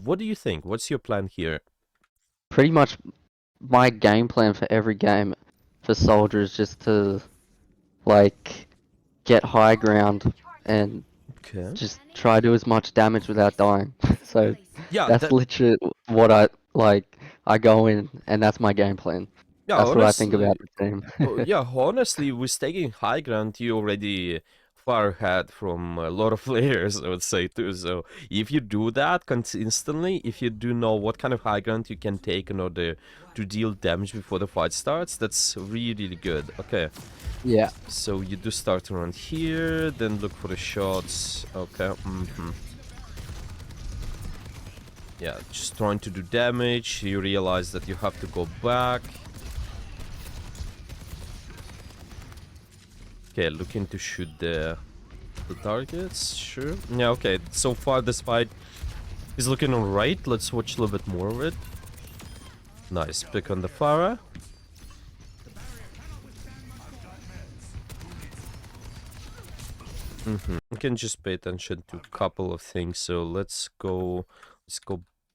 what do you think? What's your plan here? Pretty much my game plan for every game for Soldier is just to like get high ground and Okay. just try to do as much damage without dying. So Yeah, that's that literally what I like. I go in and that's my game plan. yeah, That's what I think honestly, about the team. oh, yeah, honestly, with taking high ground, you already far ahead from a lot of players, I would say too. So if you do that consistently, if you do know what kind of high ground you can take in order to deal damage before the fight starts, that's really, really good. Okay, Yeah. so you do start around here, then look for the shots. Okay, yeah, just trying to do damage. You realize that you have to go back. Okay, looking to shoot the targets, sure. Yeah, okay. So far, this fight is looking alright. Let's watch a little bit more of it. Nice pick on the Pharah. You can just pay attention to a couple of things. So let's go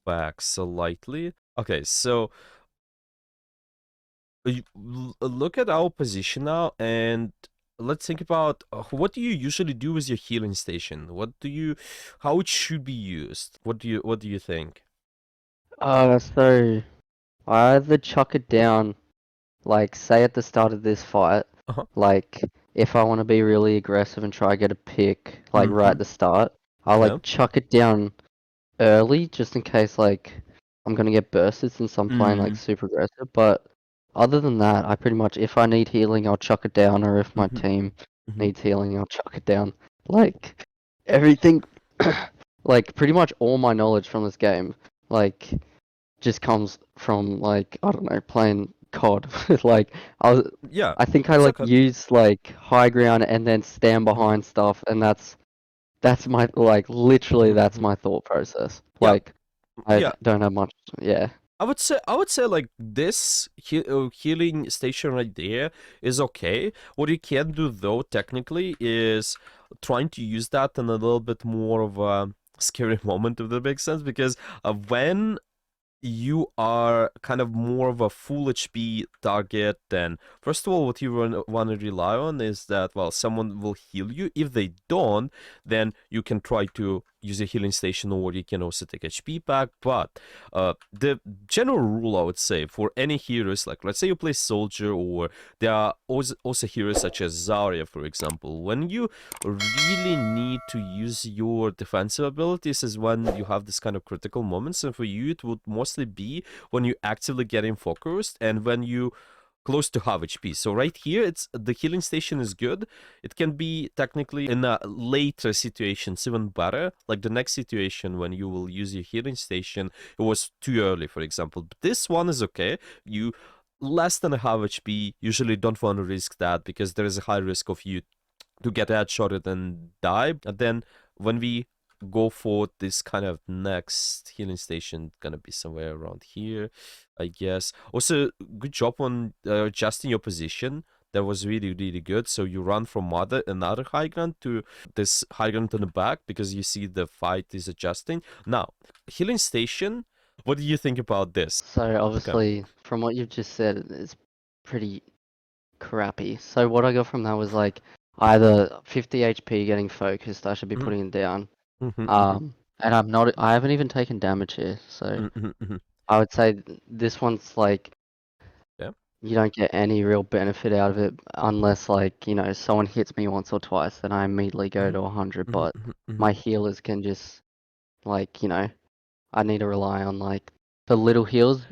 back slightly. Okay, so look at our position now, and let's think about what do you usually do with your healing station? How it should be used? What do you think? So I either chuck it down, like say at the start of this fight, Uh-huh. like if I want to be really aggressive and try to get a pick, like right Mm-hmm. at the start, I'll Yeah. like chuck it down early just in case like I'm gonna get bursted since I'm playing like Mm-hmm. super aggressive. But other than that, I pretty much if I need healing, I'll chuck it down, or if my Mm-hmm. team Mm-hmm. needs healing, I'll chuck it down. Like everything, like pretty much all my knowledge from this game, like just comes from like I don't know playing COD. Like I was, Yeah, I think I it's like okay. use like high ground and then stand Mm-hmm. behind stuff, and that's my like literally that's Mm-hmm. my thought process. Yeah, Like I yeah. don't have much. Yeah. I would say like this healing station right there is okay. What you can do though, technically, is trying to use that in a little bit more of a scary moment, if that makes sense. Because when you are kind of more of a full HP target, then first of all, what you want to rely on is that, well, someone will heal you. If they don't, then you can try to use a healing station, or you can also take HP back. But the general rule, I would say, for any heroes, like let's say you play soldier, or there are also heroes such as Zarya, for example, when you really need to use your defensive abilities is when you have this kind of critical moments, and for you it would mostly be when you actively getting focused and when you close to half HP. So right here, it's the healing station is good. It can be technically in a later situations even better. Like the next situation when you will use your healing station, it was too early, for example. But this one is okay. You less than a half HP usually don't want to risk that because there is a high risk of you to get headshotted and die. And then when we go for this kind of next healing station, gonna be somewhere around here, I guess. Also, good job on adjusting your position. That was really, really good. So you run from another high ground to this high ground in the back because you see the fight is adjusting. Now, healing station. What do you think about this? So Okay. obviously, from what you've just said, it's pretty crappy. So what I got from that was like either 50 HP getting focused, I should be Mhm, putting it down. mhm, mhm, And I haven't even taken damage here, so mhm, mhm. I would say this one's like Yeah. you don't get any real benefit out of it unless like, someone hits me once or twice, then I immediately go Mhm, to 100, mhm, but mhm, mhm. my healers can just like, I need to rely on like the little heals,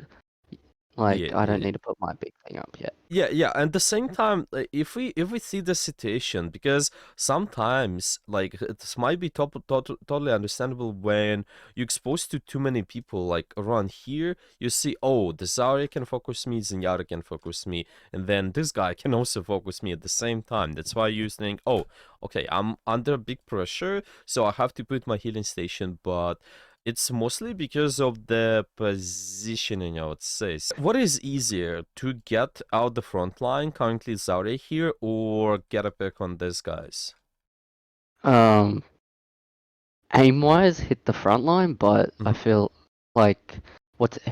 Yeah, like I don't yeah. need to put my big thing up yet. Yeah, yeah. And at the same time, like, if we see the situation, because sometimes like this might be totally understandable when you're exposed to too many people. Like around here, you see, oh, the Zarya can focus me, Zenyatta can focus me, and then this guy can also focus me at the same time. That's why you think, oh, okay, I'm under big pressure, so I have to put my healing station, but it's mostly because of the positioning, I would say. What is easier, to get out the front line, currently Zaure here, or get a pick on these guys? Um, Aim wise, hit the front line, but I Mhm. feel like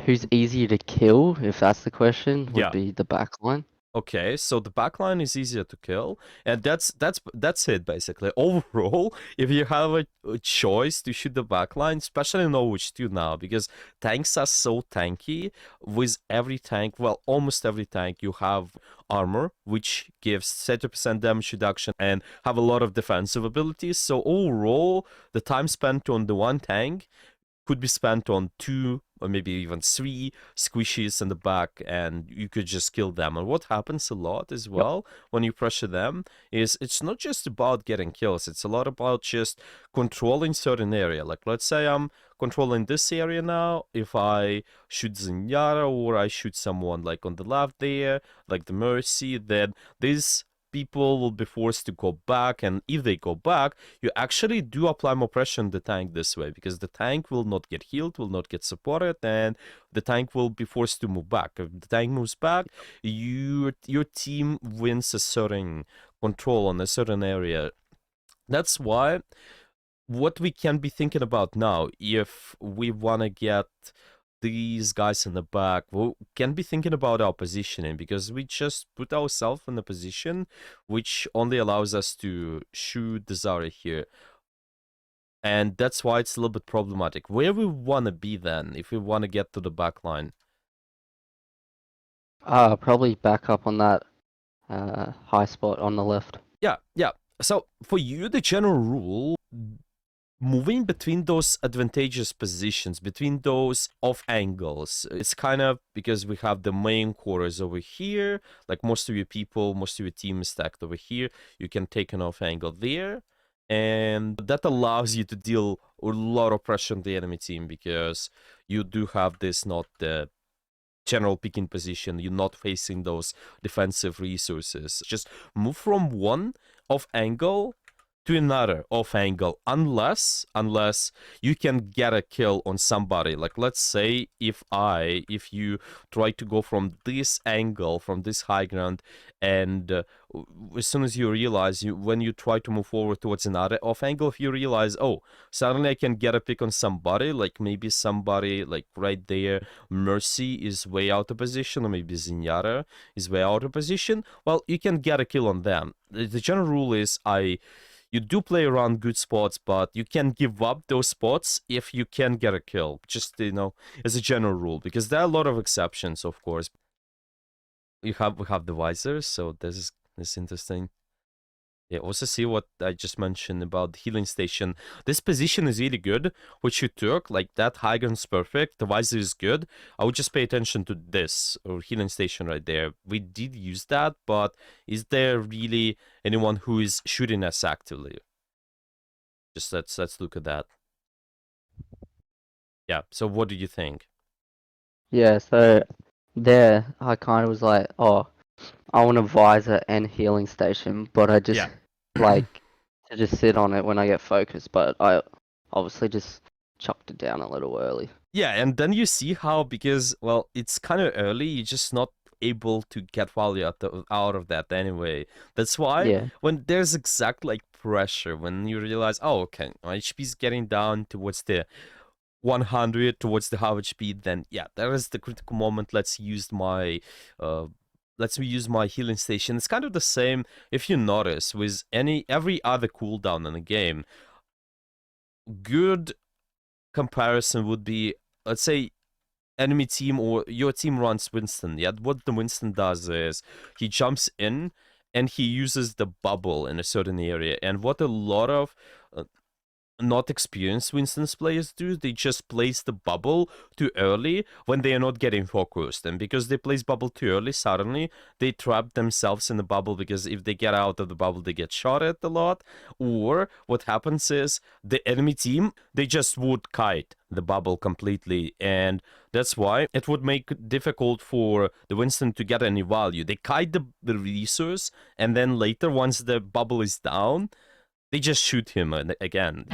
who's easier to kill, if that's the question, would Yeah. be the backline. Okay, so the backline is easier to kill, and that's it basically. Overall, if you have a choice to shoot the backline, especially in Overwatch 2 now, because tanks are so tanky. With every tank, well, almost every tank, you have armor, which gives 30% damage reduction and have a lot of defensive abilities. So overall, the time spent on the one tank could be spent on 2 or maybe even 3 squishies in the back, and you could just kill them. And what happens a lot as Yep. well when you pressure them is it's not just about getting kills, it's a lot about just controlling certain area. Like, let's say I'm controlling this area now. If I shoot Zenyatta or I shoot someone like on the left there, like the Mercy, then these people will be forced to go back, and if they go back, you actually do apply more pressure on the tank this way, because the tank will not get healed, will not get supported, and the tank will be forced to move back. If the tank moves back, your team wins a certain control on a certain area. That's why what we can be thinking about now, if we want to get these guys in the back, we can be thinking about our positioning, because we just put ourselves in a position which only allows us to shoot the Zarya here. And that's why it's a little bit problematic. Where we want to be then, if we want to get to the back line? Probably back up on that high spot on the left. Yeah. So for you, the general rule, moving between those advantageous positions, between those off angles, it's kind of because we have the main quarters over here, like most of your people, most of your team is stacked over here. You can take an off angle there, and that allows you to deal a lot of pressure on the enemy team, because you do have this, not the general picking position, you're not facing those defensive resources. Just move from one off angle to another off angle, unless you can get a kill on somebody. Like, let's say if you try to go from this angle, from this high ground, and as soon as you realize, when you try to move forward towards another off angle, if you realize, oh, suddenly I can get a pick on somebody, like maybe somebody like right there, Mercy is way out of position, or maybe Zenyatta is way out of position, well, you can get a kill on them. The general rule is you do play around good spots, but you can give up those spots if you can get a kill. Just, as a general rule, because there are a lot of exceptions, of course. We have the visors, so this is interesting. Yeah, also see what I just mentioned about the healing station. This position is really good, which you took, like that high ground's perfect, the visor is good. I would just pay attention to this, or healing station right there. We did use that, but is there really anyone who is shooting us actively? Just let's look at that. Yeah, so what do you think? Yeah, so there I kind of was like, oh, I want a visor and healing station, but I just Yeah. like to just sit on it when I get focused, but I obviously just chucked it down a little early. Yeah, and then you see how, because, well, it's kind of early, you're just not able to get value out of that anyway. That's why Yeah. when there's exact like pressure, when you realize, oh, okay, my HP is getting down towards the 100, towards the half HP, then yeah, there is the critical moment. Let's use my healing station. It's kind of the same, if you notice, with every other cooldown in the game. Good comparison would be, let's say, enemy team or your team runs Winston. Yeah, what the Winston does is he jumps in and he uses the bubble in a certain area. And what a lot of not experienced Winston's players do, they just place the bubble too early when they are not getting focused. And because they place bubble too early, suddenly they trap themselves in the bubble, because if they get out of the bubble, they get shot at a lot. Or what happens is the enemy team, they just would kite the bubble completely, and that's why it would make it difficult for the Winston to get any value. They kite the resource, and then later, once the bubble is down, they just shoot him again.